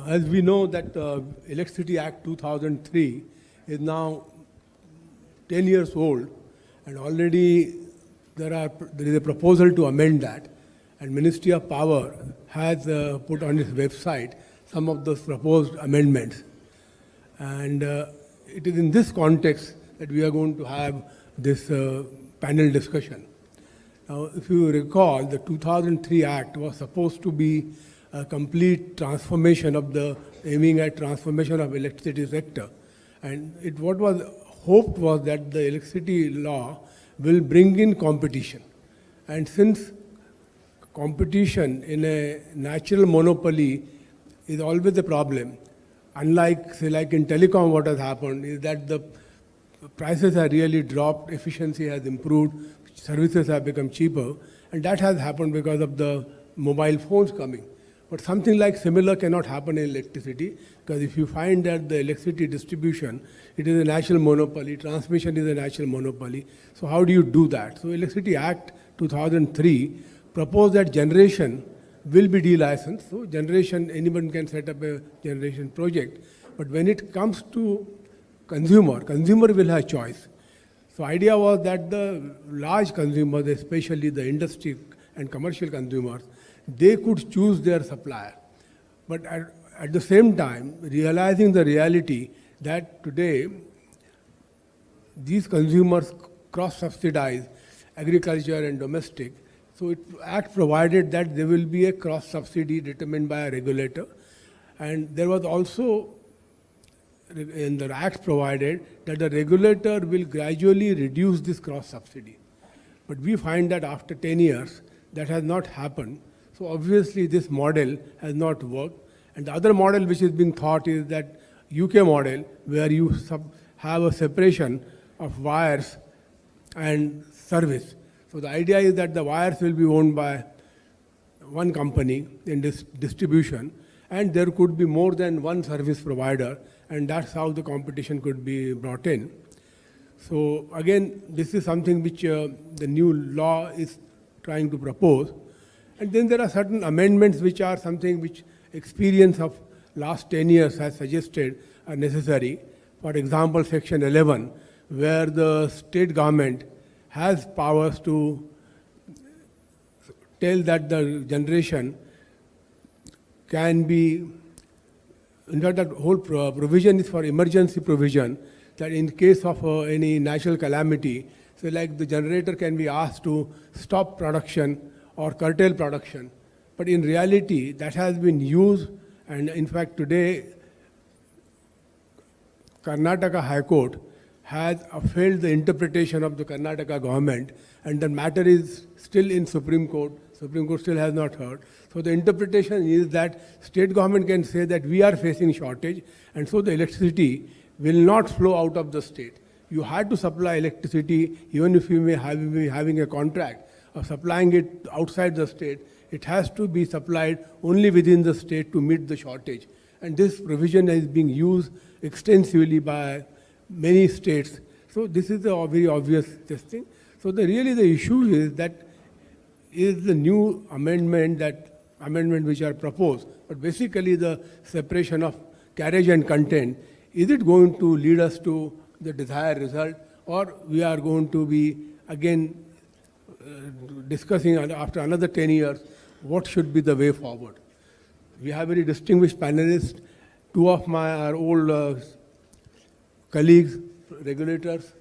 As we know that Electricity Act 2003 is now 10 years old, and already there is a proposal to amend that, and Ministry of Power has put on its website some of those proposed amendments. And it is in this context that we are going to have this panel discussion. Now, if you recall, the 2003 Act was supposed to be a complete transformation of aiming at transformation of electricity sector. And what was hoped was that the electricity law will bring in competition. And since competition in a natural monopoly is always a problem, unlike, say, like in telecom, what has happened is that the prices have really dropped, efficiency has improved, services have become cheaper, and that has happened because of the mobile phones coming. But something like similar cannot happen in electricity, because if you find that the electricity distribution, it is a national monopoly, transmission is a national monopoly, so how do you do that? So Electricity Act 2003 proposed that generation will be delicensed. So generation, anyone can set up a generation project. But when it comes to consumer will have choice. So idea was that the large consumers, especially the industry and commercial consumers, they could choose their supplier. But at the same time, realizing the reality that today these consumers cross-subsidize agriculture and domestic, so Act provided that there will be a cross-subsidy determined by a regulator. And there was also, in the Act provided, that the regulator will gradually reduce this cross-subsidy. But we find that after 10 years, that has not happened. So obviously this model has not worked. And the other model which is being thought is that UK model, where you have a separation of wires and service. So the idea is that the wires will be owned by one company in this distribution, and there could be more than one service provider, and that's how the competition could be brought in. So again, this is something which the new law is trying to propose. And then there are certain amendments which are something which experience of last 10 years has suggested are necessary. For example, Section 11, where the state government has powers to tell that the generation can be, in fact, that whole provision is for emergency provision, that in case of any natural calamity, so like the generator can be asked to stop production or curtail production. But in reality, that has been used, and in fact today, Karnataka High Court has upheld the interpretation of the Karnataka government, and the matter is still in Supreme Court. Supreme Court still has not heard. So the interpretation is that state government can say that we are facing shortage, and so the electricity will not flow out of the state. You had to supply electricity, even if you may be having a contract of supplying it outside the state, it has to be supplied only within the state to meet the shortage. And this provision is being used extensively by many states. So this is a very obvious thing. So really the issue is that is the new amendment which are proposed, but basically the separation of carriage and content, is it going to lead us to the desired result, or we are going to be again discussing after another 10 years what should be the way forward? We have very distinguished panelists. Two of our old colleagues, regulators.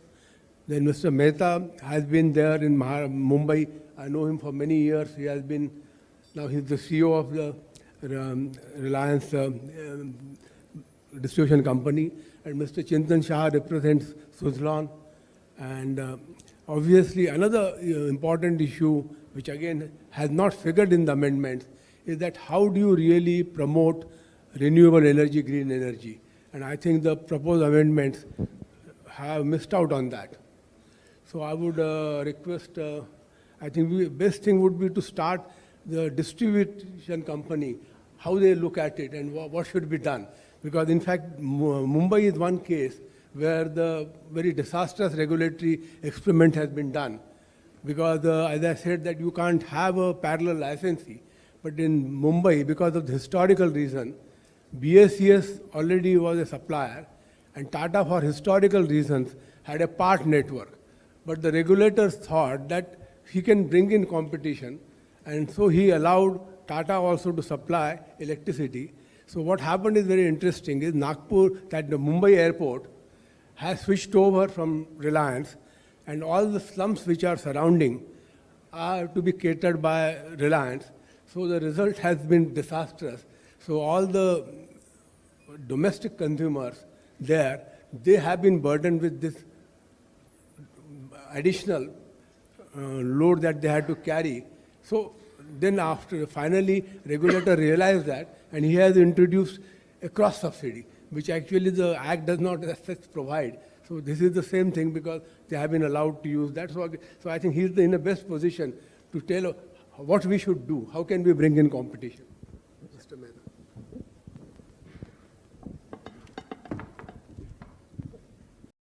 Then Mr. Mehta has been there in Mumbai. I know him for many years. He has been, now he's the CEO of the Reliance distribution company. And Mr. Chintan Shah represents Suzlon. And obviously another important issue, which again has not figured in the amendments, is that how do you really promote renewable energy, green energy? And I think the proposed amendments have missed out on that. So I would request, I think the best thing would be to start the distribution company, how they look at it and what should be done. Because in fact, Mumbai is one case where the very disastrous regulatory experiment has been done. Because as I said, that you can't have a parallel licensee. But in Mumbai, because of the historical reason, BACS already was a supplier, and Tata, for historical reasons, had a part network. But the regulators thought that he can bring in competition, and so he allowed Tata also to supply electricity. So what happened is very interesting, is Nagpur, that the Mumbai airport, has switched over from Reliance, and all the slums which are surrounding are to be catered by Reliance. So the result has been disastrous. So all the domestic consumers there, they have been burdened with this additional load that they had to carry. So then after, finally, regulator realized that, and he has introduced a cross subsidy, which actually the Act does not as such provide. So this is the same thing because they have been allowed to use that. So I think he's in the best position to tell what we should do. How can we bring in competition?